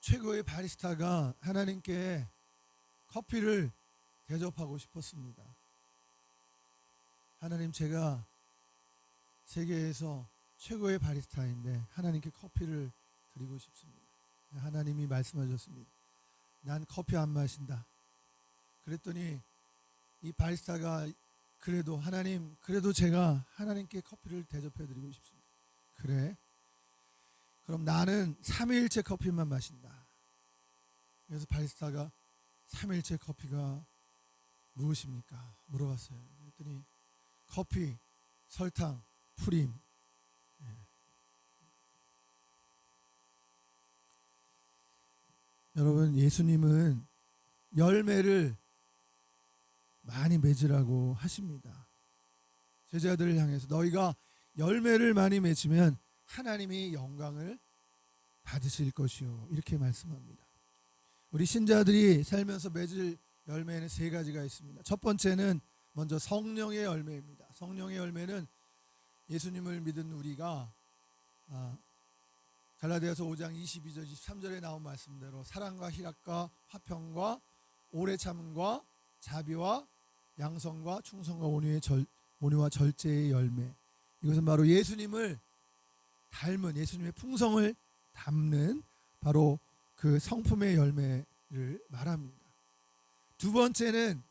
최고의 바리스타가 하나님께 커피를 대접하고 싶었습니다. 하나님, 제가 세계에서 최고의 바리스타인데 하나님께 커피를 드리고 싶습니다. 하나님이 말씀하셨습니다. 난 커피 안 마신다. 그랬더니 이 바리스타가 그래도 하나님, 그래도 제가 하나님께 커피를 대접해 드리고 싶습니다. 그래? 그럼 나는 삼위일체 커피만 마신다. 그래서 바리스타가 삼위일체 커피가 무엇입니까? 물어봤어요. 그랬더니 커피, 설탕, 프림. 여러분, 예수님은 열매를 많이 맺으라고 하십니다. 제자들을 향해서 너희가 열매를 많이 맺으면 하나님이 영광을 받으실 것이요, 이렇게 말씀합니다. 우리 신자들이 살면서 맺을 열매는 세 가지가 있습니다. 첫 번째는 먼저 성령의 열매입니다. 성령의 열매는 예수님을 믿은 우리가 갈라디아서 5장 22절 23절에 나온 말씀대로 사랑과 희락과 화평과 오래 참음과 자비와 양성과 충성과 온유와 절제의 열매, 이것은 바로 예수님을 닮은, 예수님의 풍성을 담는 바로 그 성품의 열매를 말합니다. 두 번째는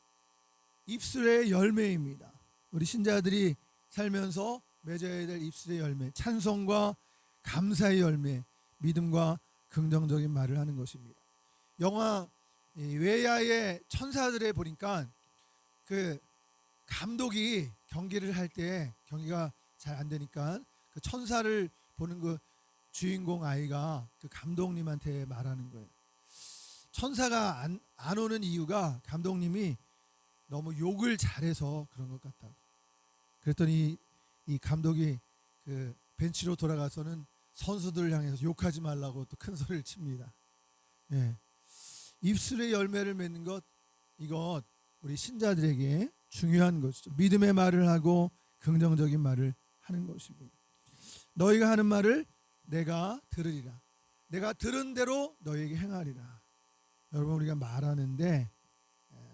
입술의 열매입니다. 우리 신자들이 살면서 맺어야 될 입술의 열매, 찬송과 감사의 열매, 믿음과 긍정적인 말을 하는 것입니다. 영화 외야의 천사들에 보니까 그 감독이 경기를 할 때 경기가 잘 안 되니까 그 천사를 보는 그 주인공 아이가 그 감독님한테 말하는 거예요. 천사가 안 오는 이유가 감독님이 너무 욕을 잘해서 그런 것 같다고. 그랬더니 이 감독이 그 벤치로 돌아가서는 선수들을 향해서 욕하지 말라고 또 큰 소리를 칩니다. 입술의 열매를 맺는 것, 이것 우리 신자들에게 중요한 것이죠. 믿음의 말을 하고 긍정적인 말을 하는 것입니다. 너희가 하는 말을 내가 들으리라. 내가 들은 대로 너희에게 행하리라. 여러분, 우리가 말하는데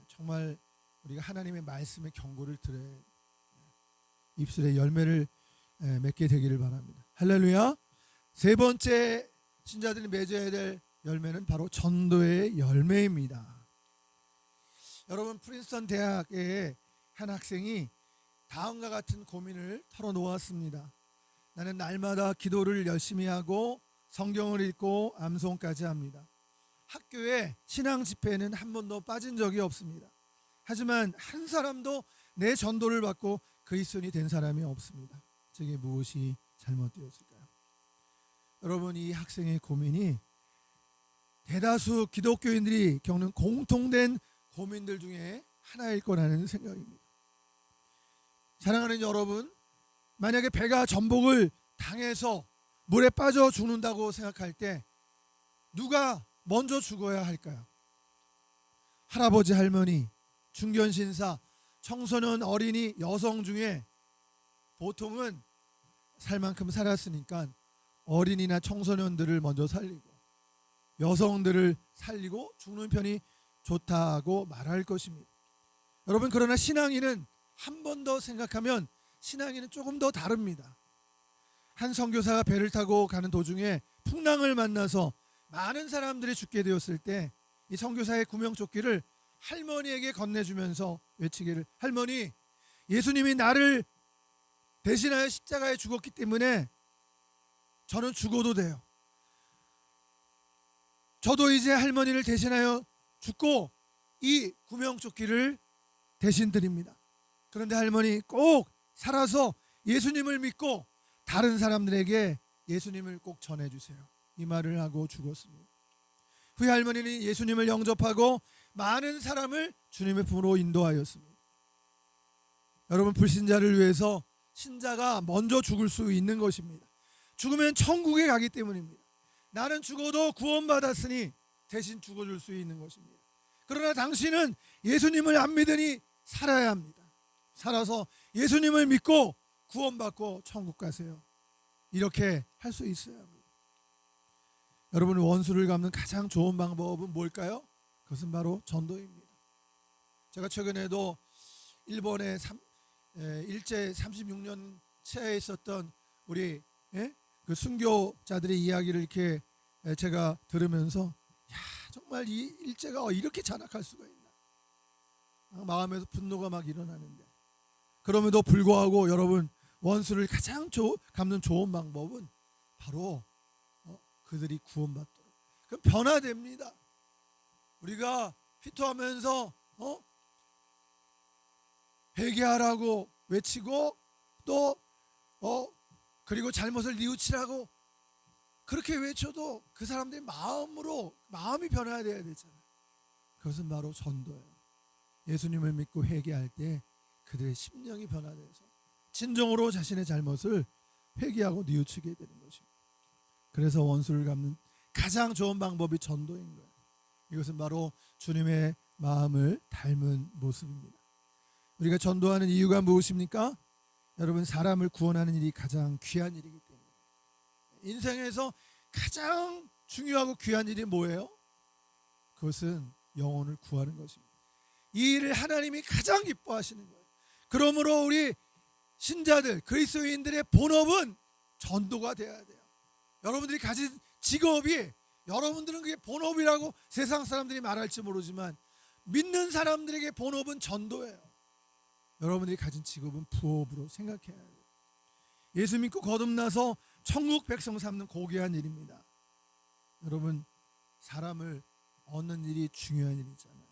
정말 우리가 하나님의 말씀의 경고를 들어야 입술의 열매를 맺게 되기를 바랍니다. 할렐루야. 세 번째 신자들이 맺어야 될 열매는 바로 전도의 열매입니다. 여러분, 프린스턴 대학의 한 학생이 다음과 같은 고민을 털어놓았습니다. 나는 날마다 기도를 열심히 하고 성경을 읽고 암송까지 합니다. 학교에 신앙 집회에는 한 번도 빠진 적이 없습니다. 하지만 한 사람도 내 전도를 받고 그리스도인이 된 사람이 없습니다. 저게 무엇이 잘못되었을까요? 여러분, 이 학생의 고민이 대다수 기독교인들이 겪는 공통된 고민들 중에 하나일 거라는 생각입니다. 사랑하는 여러분, 만약에 배가 전복을 당해서 물에 빠져 죽는다고 생각할 때 누가 먼저 죽어야 할까요? 할아버지, 할머니, 중견신사, 청소년, 어린이, 여성 중에 보통은 살 만큼 살았으니까 어린이나 청소년들을 먼저 살리고 여성들을 살리고 죽는 편이 좋다고 말할 것입니다. 여러분, 그러나 신앙인은 한 번 더 생각하면 신앙인은 조금 더 다릅니다. 한 선교사가 배를 타고 가는 도중에 풍랑을 만나서 많은 사람들이 죽게 되었을 때 이 선교사의 구명조끼를 할머니에게 건네주면서 외치기를, 할머니, 예수님이 나를 대신하여 십자가에 죽었기 때문에 저는 죽어도 돼요. 저도 이제 할머니를 대신하여 죽고 이 구명조끼를 대신 드립니다. 그런데 할머니, 꼭 살아서 예수님을 믿고 다른 사람들에게 예수님을 꼭 전해주세요. 이 말을 하고 죽었습니다. 후에 할머니는 예수님을 영접하고 많은 사람을 주님의 품으로 인도하였습니다. 여러분, 불신자를 위해서 신자가 먼저 죽을 수 있는 것입니다. 죽으면 천국에 가기 때문입니다. 나는 죽어도 구원받았으니 대신 죽어줄 수 있는 것입니다. 그러나 당신은 예수님을 안 믿으니 살아야 합니다. 살아서 예수님을 믿고 구원받고 천국 가세요. 이렇게 할 수 있어야 합니다. 여러분, 원수를 갚는 가장 좋은 방법은 뭘까요? 그것은 바로 전도입니다. 제가 최근에도 일본의 일제 36년 체에 있었던 우리 그 순교자들의 이야기를 이렇게 제가 들으면서, 야, 정말 이 일제가 이렇게 잔악할 수가 있나, 마음에서 분노가 막 일어나는데, 그럼에도 불구하고 여러분, 원수를 가장 갚는 좋은 방법은 바로 그들이 구원받도록, 그럼 변화됩니다. 우리가 피토하면서 회개하라고 외치고, 또 그리고 잘못을 뉘우치라고 그렇게 외쳐도 그 사람들의 마음이 변화돼야 되잖아요. 그것은 바로 전도예요. 예수님을 믿고 회개할 때 그들의 심령이 변화돼서 진정으로 자신의 잘못을 회개하고 뉘우치게 되는 것입니다. 그래서 원수를 갚는 가장 좋은 방법이 전도인 거예요. 이것은 바로 주님의 마음을 닮은 모습입니다. 우리가 전도하는 이유가 무엇입니까? 여러분, 사람을 구원하는 일이 가장 귀한 일이기 때문에. 인생에서 가장 중요하고 귀한 일이 뭐예요? 그것은 영혼을 구하는 것입니다. 이 일을 하나님이 가장 기뻐하시는 거예요. 그러므로 우리 신자들, 그리스도인들의 본업은 전도가 돼야 돼요. 여러분들이 가진 직업이, 여러분들은 그게 본업이라고 세상 사람들이 말할지 모르지만, 믿는 사람들에게 본업은 전도예요. 여러분들이 가진 직업은 부업으로 생각해야 해요. 예수 믿고 거듭나서 천국 백성 삼는 고귀한 일입니다. 여러분, 사람을 얻는 일이 중요한 일이잖아요.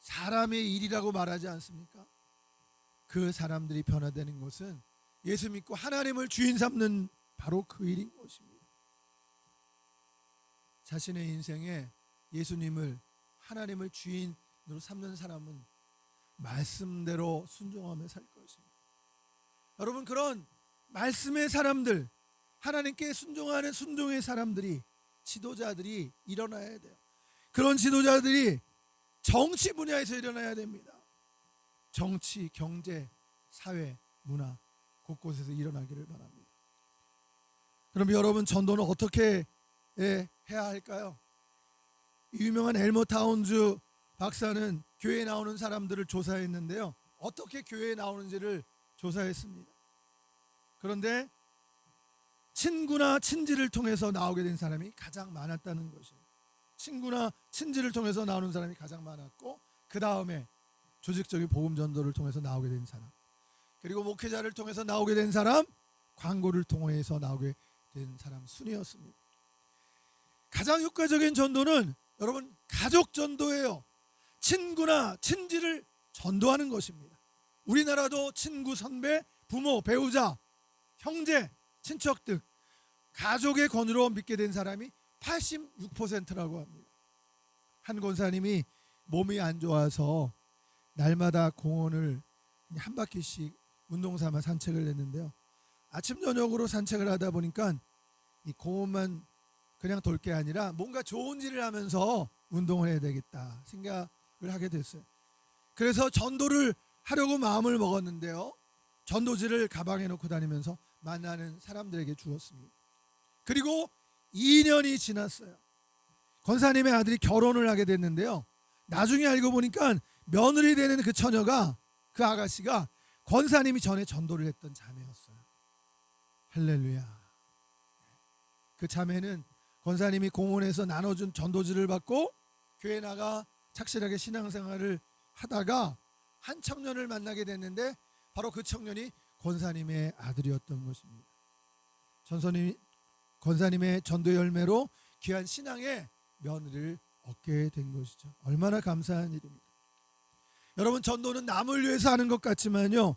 사람의 일이라고 말하지 않습니까? 그 사람들이 변화되는 것은 예수 믿고 하나님을 주인 삼는 바로 그 일인 것입니다. 자신의 인생에 예수님을, 하나님을 주인으로 삼는 사람은 말씀대로 순종하며 살 것입니다. 여러분, 그런 말씀의 사람들, 하나님께 순종하는 순종의 사람들이, 지도자들이 일어나야 돼요. 그런 지도자들이 정치 분야에서 일어나야 됩니다. 정치, 경제, 사회, 문화 곳곳에서 일어나기를 바랍니다. 그럼 여러분, 전도는 어떻게 해야 할까요? 유명한 엘모 타운즈 박사는 교회에 나오는 사람들을 조사했는데요, 어떻게 교회에 나오는지를 조사했습니다. 그런데 친구나 친지를 통해서 나오게 된 사람이 가장 많았다는 것이에요. 친구나 친지를 통해서 나오는 사람이 가장 많았고, 그 다음에 조직적인 복음 전도를 통해서 나오게 된 사람, 그리고 목회자를 통해서 나오게 된 사람, 광고를 통해서 나오게 된 사람 순이었습니다. 가장 효과적인 전도는 여러분, 가족 전도예요. 친구나 친지를 전도하는 것입니다. 우리나라도 친구, 선배, 부모, 배우자, 형제, 친척 등 가족의 권유로 믿게 된 사람이 86%라고 합니다. 한 권사님이 몸이 안 좋아서 날마다 공원을 한 바퀴씩 운동 삼아 산책을 했는데요, 아침 저녁으로 산책을 하다 보니까 이 공원만 그냥 돌 게 아니라 뭔가 좋은 일을 하면서 운동을 해야 되겠다 생각을 하게 됐어요. 그래서 전도를 하려고 마음을 먹었는데요, 전도지를 가방에 넣고 다니면서 만나는 사람들에게 주었습니다. 그리고 2년이 지났어요. 권사님의 아들이 결혼을 하게 됐는데요, 나중에 알고 보니까 며느리 되는 그 처녀가, 그 아가씨가 권사님이 전에 전도를 했던 자매였어요. 할렐루야. 그 자매는 권사님이 공원에서 나눠준 전도지를 받고 교회 나가 착실하게 신앙생활을 하다가 한 청년을 만나게 됐는데, 바로 그 청년이 권사님의 아들이었던 것입니다. 권사님의 전도 열매로 귀한 신앙의 며느리를 얻게 된 것이죠. 얼마나 감사한 일입니다. 여러분, 전도는 남을 위해서 하는 것 같지만요,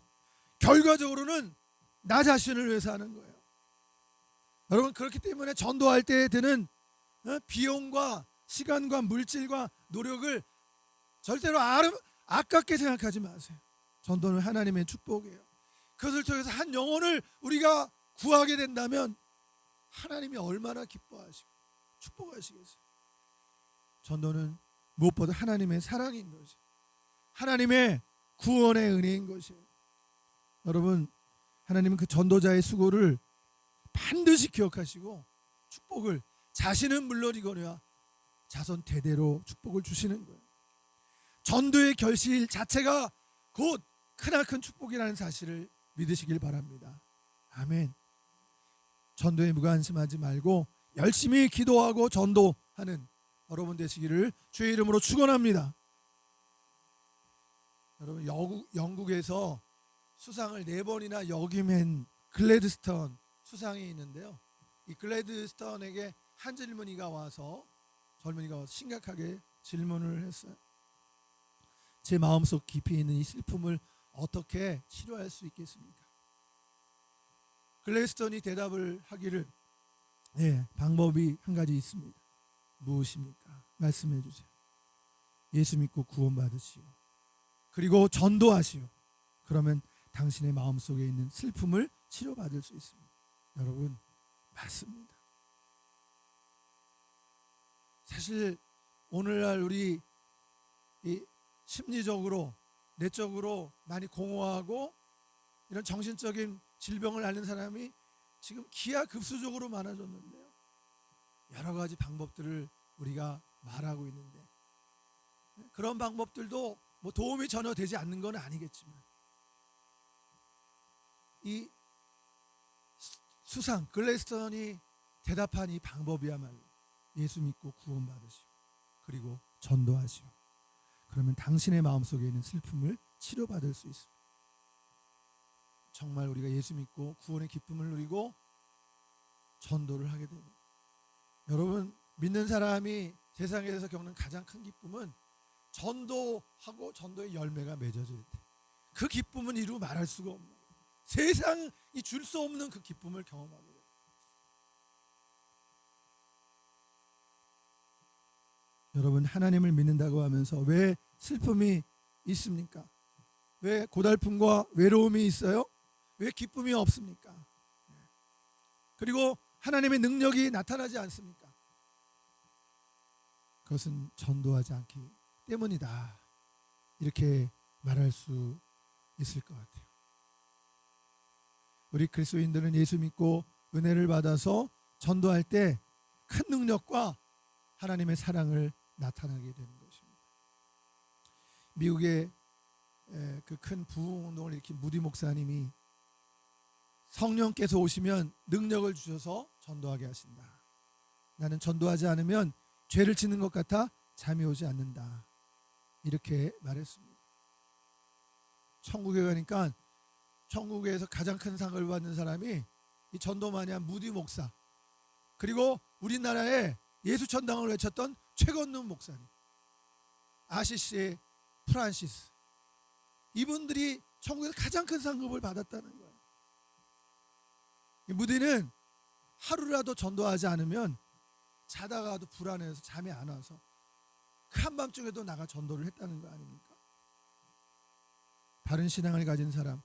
결과적으로는 나 자신을 위해서 하는 거예요. 여러분, 그렇기 때문에 전도할 때 드는 비용과 시간과 물질과 노력을 절대로 아깝게 생각하지 마세요. 전도는 하나님의 축복이에요. 그것을 통해서 한 영혼을 우리가 구하게 된다면 하나님이 얼마나 기뻐하시고 축복하시겠어요. 전도는 무엇보다 하나님의 사랑인 것이, 하나님의 구원의 은혜인 것이에요. 여러분, 하나님은 그 전도자의 수고를 반드시 기억하시고 축복을 자신은 물론이거니와 자손 대대로 축복을 주시는 거예요. 전도의 결실 자체가 곧 크나큰 축복이라는 사실을 믿으시길 바랍니다. 아멘. 전도에 무관심하지 말고 열심히 기도하고 전도하는 여러분 되시기를 주의 이름으로 축원합니다. 여러분, 영국에서 수상을 4번이나 역임한 글래드스턴 수상이 있는데요. 이 글래드스턴에게 한 젊은이가 와서 심각하게 질문을 했어요. 제 마음속 깊이 있는 이 슬픔을 어떻게 치료할 수 있겠습니까? 글래드스턴이 대답을 하기를, 방법이 한 가지 있습니다. 무엇입니까? 말씀해 주세요. 예수 믿고 구원받으시오. 그리고 전도하시오. 그러면 당신의 마음속에 있는 슬픔을 치료받을 수 있습니다. 여러분, 맞습니다. 사실 오늘날 우리 이 심리적으로 내적으로 많이 공허하고 이런 정신적인 질병을 앓는 사람이 지금 기하급수적으로 많아졌는데요. 여러 가지 방법들을 우리가 말하고 있는데 그런 방법들도 뭐 도움이 전혀 되지 않는 건 아니겠지만 이 수상 글래스턴이 대답한 이 방법이야말로 예수 믿고 구원받으시오. 그리고 전도하시오. 그러면 당신의 마음속에 있는 슬픔을 치료받을 수 있습니다. 정말 우리가 예수 믿고 구원의 기쁨을 누리고 전도를 하게 됩니다. 여러분, 믿는 사람이 세상에서 겪는 가장 큰 기쁨은 전도하고 전도의 열매가 맺어질 때 그 기쁨은 이루 말할 수가 없는 거예요. 세상이 줄 수 없는 그 기쁨을 경험하게 돼요. 여러분, 하나님을 믿는다고 하면서 왜 슬픔이 있습니까? 왜 고달픔과 외로움이 있어요? 왜 기쁨이 없습니까? 그리고 하나님의 능력이 나타나지 않습니까? 그것은 전도하지 않기 때문이다. 이렇게 말할 수 있을 것 같아요. 우리 그리스도인들은 예수 믿고 은혜를 받아서 전도할 때 큰 능력과 하나님의 사랑을 나타나게 되는 것입니다. 미국의 그 큰 부흥운동을 일으킨 무디 목사님이 성령께서 오시면 능력을 주셔서 전도하게 하신다. 나는 전도하지 않으면 죄를 짓는 것 같아 잠이 오지 않는다. 이렇게 말했습니다. 천국에 가니까 천국에서 가장 큰 상을 받는 사람이 이 전도만이 한 무디 목사, 그리고 우리나라에 예수천당을 외쳤던 최건능 목사님, 아시시의 프란시스, 이분들이 천국에서 가장 큰 상급을 받았다는 거예요. 이 무디는 하루라도 전도하지 않으면 자다가도 불안해서 잠이 안 와서 그 한밤중에도 나가 전도를 했다는 거 아닙니까? 바른 신앙을 가진 사람,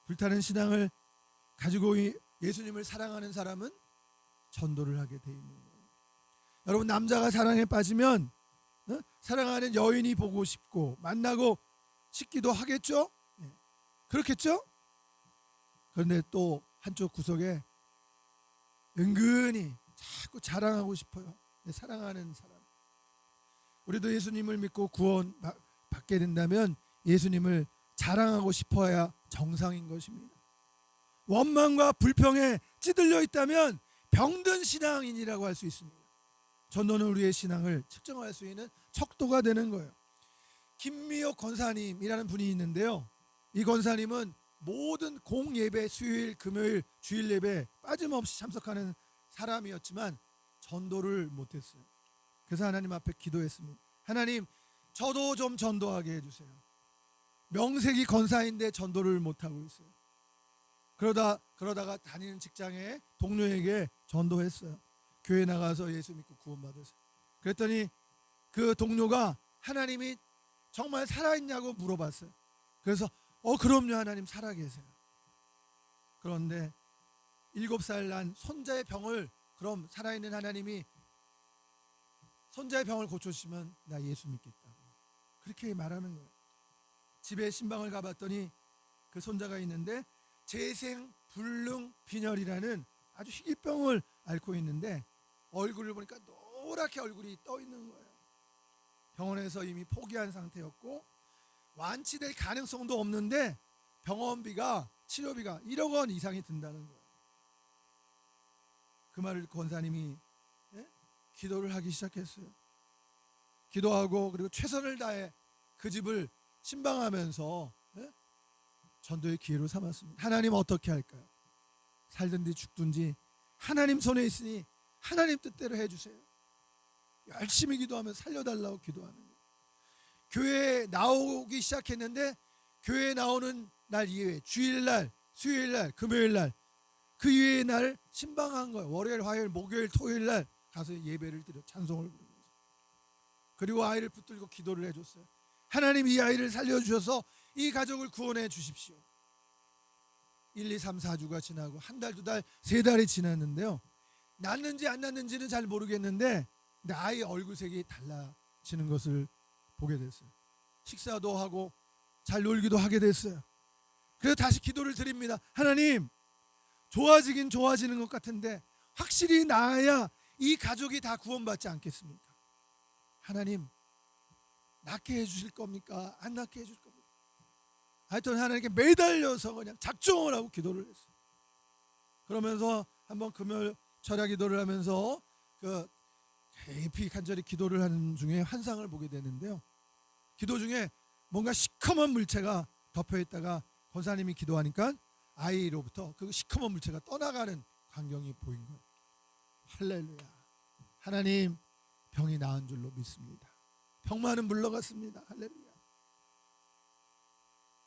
불타는 신앙을 가지고 예수님을 사랑하는 사람은 전도를 하게 돼 있는 거예요. 여러분, 남자가 사랑에 빠지면 사랑하는 여인이 보고 싶고 만나고 싶기도 하겠죠? 그렇겠죠? 그런데 또 한쪽 구석에 은근히 자꾸 자랑하고 싶어요. 사랑하는 사람. 우리도 예수님을 믿고 구원 받게 된다면 예수님을 자랑하고 싶어야 정상인 것입니다. 원망과 불평에 찌들려 있다면 병든 신앙인이라고 할 수 있습니다. 전도는 우리의 신앙을 측정할 수 있는 척도가 되는 거예요. 김미옥 권사님이라는 분이 있는데요. 이 권사님은 모든 공예배, 수요일, 금요일, 주일 예배 빠짐없이 참석하는 사람이었지만 전도를 못했어요. 그래서 하나님 앞에 기도했습니다. 하나님, 저도 좀 전도하게 해주세요. 명색이 권사인데 전도를 못하고 있어요. 그러다가 다니는 직장에 동료에게 전도했어요. 교회 나가서 예수 믿고 구원받으세요. 그랬더니 그 동료가 하나님이 정말 살아있냐고 물어봤어요. 그래서 그럼요, 하나님 살아계세요. 그런데 7살 난 손자의 병을, 그럼 살아있는 하나님이 손자의 병을 고쳐주시면 나 예수 믿겠다고 그렇게 말하는 거예요. 집에 신방을 가봤더니 그 손자가 있는데 재생 불능 빈혈이라는 아주 희귀병을 앓고 있는데 얼굴을 보니까 노랗게 얼굴이 떠 있는 거예요. 병원에서 이미 포기한 상태였고 완치될 가능성도 없는데 병원비가 치료비가 1억 원 이상이 든다는 거예요. 그 말을 권사님이 기도를 하기 시작했어요. 기도하고 그리고 최선을 다해 그 집을 신방하면서 전도의 기회로 삼았습니다. 하나님 어떻게 할까요? 살든지 죽든지 하나님 손에 있으니 하나님 뜻대로 해주세요. 열심히 기도하면 살려달라고 기도하는 거예요. 교회에 나오기 시작했는데 교회에 나오는 날 이외에 주일날, 수요일날, 금요일날 그 이외의 날 신방한 거예요. 월요일, 화요일, 목요일, 토요일날 가서 예배를 드려 찬송을 부르면서 그리고 아이를 붙들고 기도를 해줬어요. 하나님 이 아이를 살려주셔서 이 가족을 구원해 주십시오. 1, 2, 3, 4주가 지나고 한 달, 두 달, 세 달이 지났는데요. 낳는지 안 낳는지는 잘 모르겠는데 근데 아이 얼굴색이 달라지는 것을 보게 됐어요. 식사도 하고 잘 놀기도 하게 됐어요. 그래서 다시 기도를 드립니다. 하나님 좋아지긴 좋아지는 것 같은데 확실히 나아야 이 가족이 다 구원받지 않겠습니까? 하나님 낫게 해주실 겁니까? 안 낫게 해줄 겁니까? 하여튼 하나님께 매달려서 그냥 작정을 하고 기도를 했어요. 그러면서 한번 금요일 철야 기도를 하면서 그 깊이 간절히 기도를 하는 중에 환상을 보게 되는데요. 기도 중에 뭔가 시커먼 물체가 덮여 있다가 권사님이 기도하니까 아이로부터 그 시커먼 물체가 떠나가는 광경이 보인 거예요. 할렐루야. 하나님 병이 나은 줄로 믿습니다. 병만은 물러갔습니다. 할렐루야.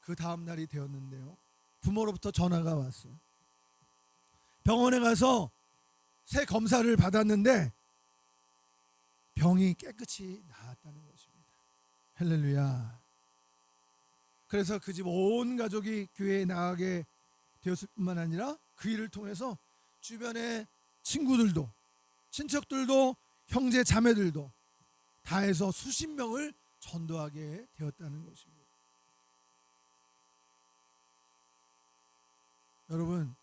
그 다음 날이 되었는데요. 부모로부터 전화가 왔어요. 병원에 가서 새 검사를 받았는데 병이 깨끗이 나았다는 것입니다. 할렐루야. 그래서 그 집 온 가족이 교회에 나가게 되었을 뿐만 아니라 그 일을 통해서 주변의 친구들도 친척들도 형제 자매들도 다 해서 수십 명을 전도하게 되었다는 것입니다. 여러분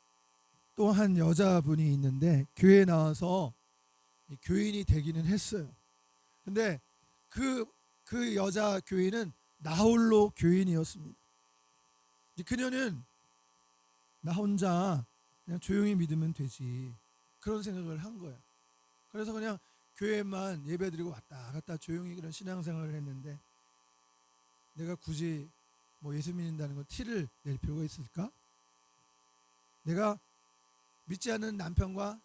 또 한 여자분이 있는데 교회에 나와서 교인이 되기는 했어요. 근데 그 여자 교인은 나홀로 교인이었습니다. 그녀는 나 혼자 그냥 조용히 믿으면 되지 그런 생각을 한 거예요. 그래서 그냥 교회만 예배드리고 왔다 갔다 조용히 그런 신앙생활을 했는데 내가 굳이 뭐 예수 믿는다는 건 티를 낼 필요가 있을까? 내가 믿지 않는 남편과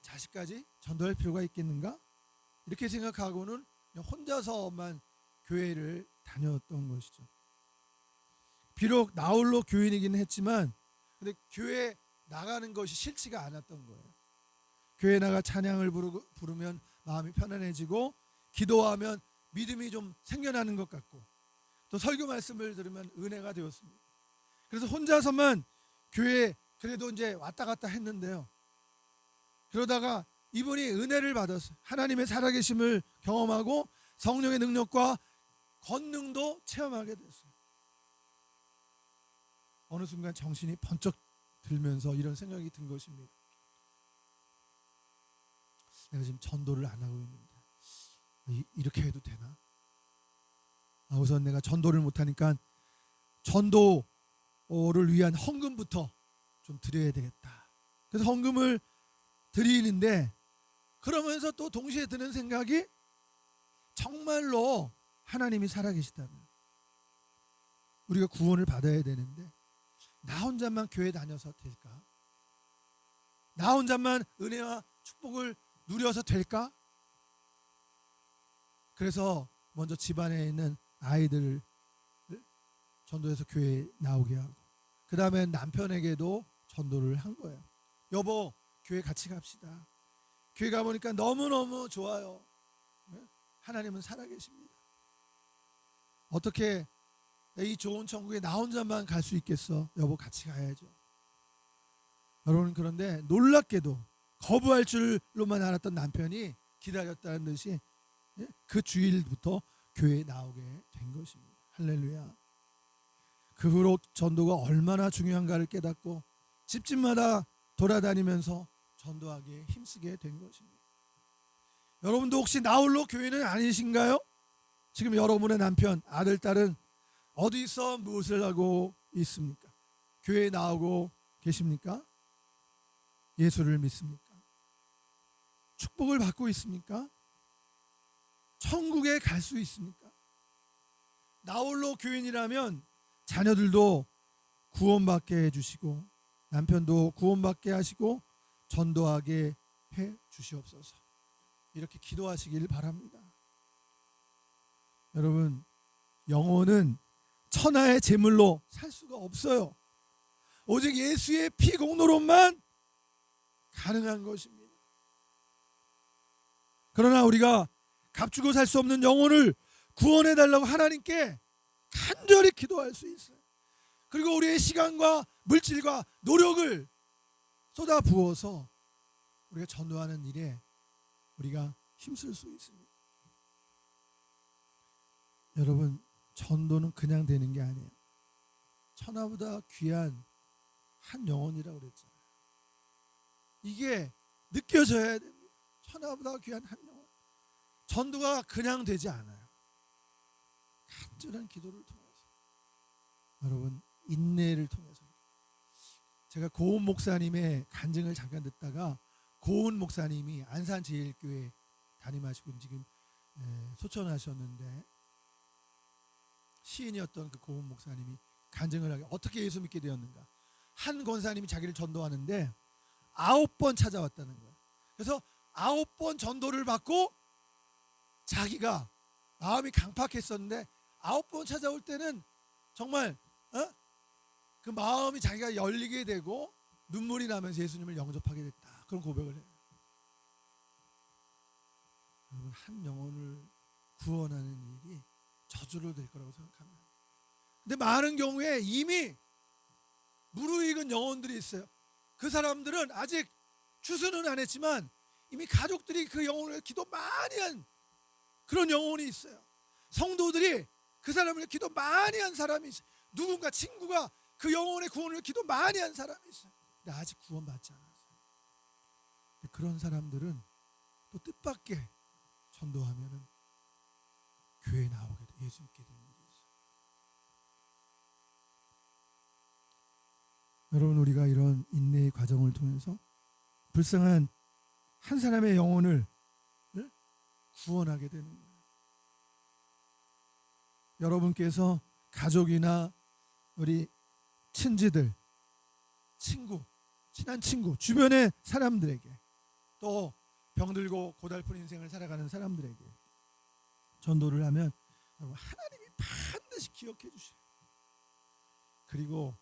자식까지 전도할 필요가 있겠는가? 이렇게 생각하고는 그냥 혼자서만 교회를 다녔던 것이죠. 비록 나홀로 교인이긴 했지만 근데 교회 나가는 것이 싫지가 않았던 거예요. 교회 나가 찬양을 부르면 마음이 편안해지고 기도하면 믿음이 좀 생겨나는 것 같고 또 설교 말씀을 들으면 은혜가 되었습니다. 그래서 혼자서만 교회에 그래도 이제 왔다 갔다 했는데요. 그러다가 이분이 은혜를 받았어요. 하나님의 살아계심을 경험하고 성령의 능력과 권능도 체험하게 됐어요. 어느 순간 정신이 번쩍 들면서 이런 생각이 든 것입니다. 내가 지금 전도를 안 하고 있는데 이렇게 해도 되나? 우선 내가 전도를 못하니까 전도를 위한 헌금부터 좀 드려야 되겠다. 그래서 헌금을 드리는데 그러면서 또 동시에 드는 생각이 정말로 하나님이 살아계시다면 우리가 구원을 받아야 되는데 나 혼자만 교회 다녀서 될까? 나 혼자만 은혜와 축복을 누려서 될까? 그래서 먼저 집안에 있는 아이들을 전도해서 교회에 나오게 하고 그 다음에 남편에게도 전도를 한 거예요. 여보 교회 같이 갑시다. 교회 가보니까 너무너무 좋아요. 하나님은 살아계십니다. 어떻게 이 좋은 천국에 나 혼자만 갈 수 있겠어? 여보 같이 가야죠. 여러분 그런데 놀랍게도 거부할 줄로만 알았던 남편이 기다렸다는 듯이 그 주일부터 교회에 나오게 된 것입니다. 할렐루야. 그 후로 전도가 얼마나 중요한가를 깨닫고 집집마다 돌아다니면서 전도하기에 힘쓰게 된 것입니다. 여러분도 혹시 나홀로 교회는 아니신가요? 지금 여러분의 남편, 아들, 딸은 어디서 무엇을 하고 있습니까? 교회에 나오고 계십니까? 예수를 믿습니까? 축복을 받고 있습니까? 천국에 갈 수 있습니까? 나홀로 교인이라면 자녀들도 구원받게 해주시고 남편도 구원받게 하시고 전도하게 해 주시옵소서. 이렇게 기도하시길 바랍니다. 여러분, 영혼은 천하의 제물로 살 수가 없어요. 오직 예수의 피 공로로만 가능한 것입니다. 그러나 우리가 값주고 살 수 없는 영혼을 구원해 달라고 하나님께 간절히 기도할 수 있어요. 그리고 우리의 시간과 물질과 노력을 쏟아 부어서 우리가 전도하는 일에 우리가 힘쓸 수 있습니다. 여러분, 전도는 그냥 되는 게 아니에요. 천하보다 귀한 한 영혼이라고 그랬잖아요. 이게 느껴져야 됩니다. 천하보다 귀한 한 영혼. 전도가 그냥 되지 않아요. 간절한 기도를 통해서, 여러분, 인내를 통해서. 제가 고은 목사님의 간증을 잠깐 듣다가, 고은 목사님이 안산제일교회 담임하시고 지금 소천하셨는데, 시인이었던 그 고은 목사님이 간증을 하게, 어떻게 예수 믿게 되었는가. 한 권사님이 자기를 전도하는데 9번 찾아왔다는 거예요. 그래서 9번 전도를 받고 자기가 마음이 강팍했었는데 9번 찾아올 때는 정말 그 마음이 자기가 열리게 되고 눈물이 나면서 예수님을 영접하게 됐다. 그런 고백을 해요. 여러분, 한 영혼을 구원하는 일이 저주로 될 거라고 생각합니다. 근데 많은 경우에 이미 무르익은 영혼들이 있어요. 그 사람들은 아직 추수는 안 했지만 이미 가족들이 그 영혼을 기도 많이 한 그런 영혼이 있어요. 성도들이 그 사람을 기도 많이 한 사람이 있어요. 누군가 친구가 그 영혼의 구원을 기도 많이 한 사람이 있어요. 근데 아직 구원받지 않았어요. 그런 사람들은 또 뜻밖의 전도하면은 교회에 나오게 돼, 예수 믿게 되는 일이 있어요. 여러분, 우리가 이런 인내의 과정을 통해서 불쌍한 한 사람의 영혼을 구원하게 되는 거예요. 여러분께서 가족이나 우리 친지들, 친구, 친한 친구, 주변의 사람들에게, 또 병들고 고달픈 인생을 살아가는 사람들에게 전도를 하면 하나님이 반드시 기억해 주셔요. 그리고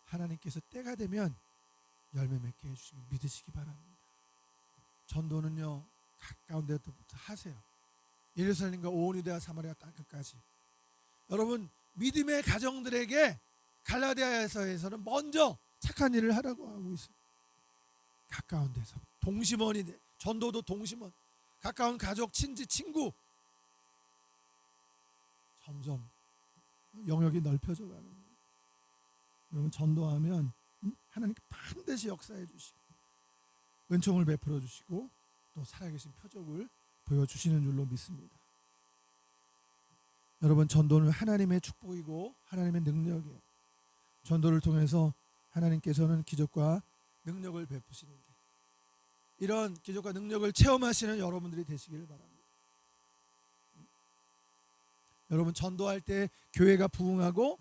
하나님께서 때가 되면 열매 맺게 해주시길 믿으시기 바랍니다. 전도는요, 가까운 데부터 하세요. 예루살렘과 온 유대와 사마리아 땅끝까지. 여러분, 믿음의 가정들에게 갈라디아에서는 먼저 착한 일을 하라고 하고 있어요. 가까운 데서 동심원이 돼. 전도도 동심원. 가까운 가족, 친지, 친구. 점점 영역이 넓혀져 가는 거예요. 여러분, 전도하면 하나님께 반드시 역사해 주시고 은총을 베풀어 주시고 또 살아계신 표적을 보여주시는 줄로 믿습니다. 여러분, 전도는 하나님의 축복이고 하나님의 능력이에요. 전도를 통해서 하나님께서는 기적과 능력을 베푸시는 게, 이런 기적과 능력을 체험하시는 여러분들이 되시기를 바랍니다. 여러분, 전도할 때 교회가 부흥하고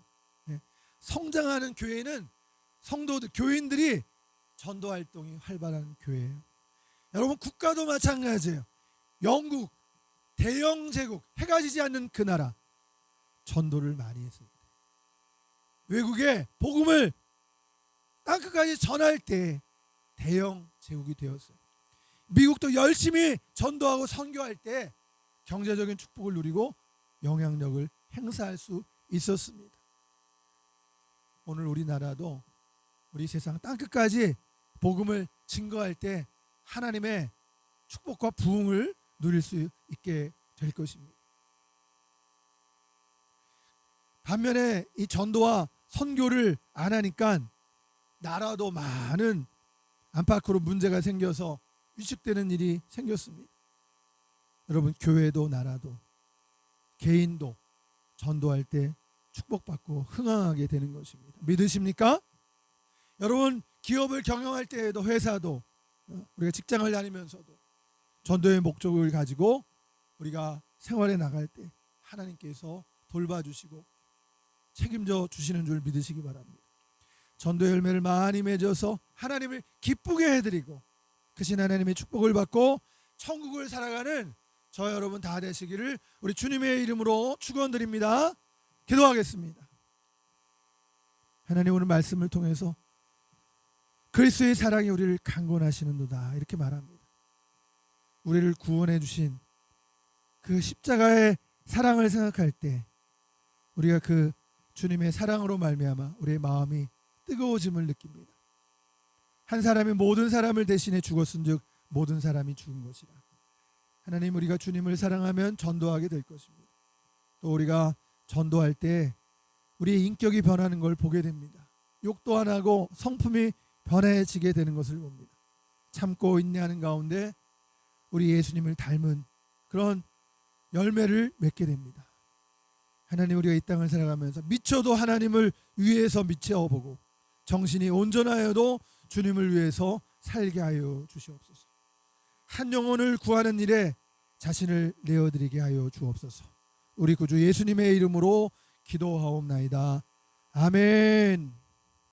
성장하는 교회는 성도들, 교인들이 전도 활동이 활발한 교회예요. 여러분, 국가도 마찬가지예요. 영국, 대영 제국, 해가 지지 않는 그 나라, 전도를 많이 했을 때, 외국에 복음을 땅끝까지 전할 때 대영 제국이 되었어요. 미국도 열심히 전도하고 선교할 때 경제적인 축복을 누리고 영향력을 행사할 수 있었습니다. 오늘 우리나라도 우리 세상 땅끝까지 복음을 증거할 때 하나님의 축복과 부흥을 누릴 수 있게 될 것입니다. 반면에 이 전도와 선교를 안 하니까 나라도 많은 안팎으로 문제가 생겨서 위축되는 일이 생겼습니다. 여러분 교회도 나라도 개인도 전도할 때 축복받고 흥황하게 되는 것입니다. 믿으십니까? 여러분 기업을 경영할 때에도 회사도 우리가 직장을 다니면서도 전도의 목적을 가지고 우리가 생활에 나갈 때 하나님께서 돌봐주시고 책임져 주시는 줄 믿으시기 바랍니다. 전도 열매를 많이 맺어서 하나님을 기쁘게 해드리고 크신 하나님의 축복을 받고 천국을 살아가는 저 여러분 다 되시기를 우리 주님의 이름으로 축원드립니다. 기도하겠습니다. 하나님 오늘 말씀을 통해서 그리스도의 사랑이 우리를 강권하시는도다 이렇게 말합니다. 우리를 구원해 주신 그 십자가의 사랑을 생각할 때 우리가 그 주님의 사랑으로 말미암아 우리의 마음이 뜨거워짐을 느낍니다. 한 사람이 모든 사람을 대신해 죽었은즉 모든 사람이 죽은 것이라. 하나님 우리가 주님을 사랑하면 전도하게 될 것입니다. 또 우리가 전도할 때 우리의 인격이 변하는 걸 보게 됩니다. 욕도 안 하고 성품이 변해지게 되는 것을 봅니다. 참고 인내하는 가운데 우리 예수님을 닮은 그런 열매를 맺게 됩니다. 하나님 우리가 이 땅을 살아가면서 미쳐도 하나님을 위해서 미쳐보고 정신이 온전하여도 주님을 위해서 살게 하여 주시옵소서. 한 영혼을 구하는 일에 자신을 내어드리게 하여 주옵소서. 우리 구주 예수님의 이름으로 기도하옵나이다. 아멘.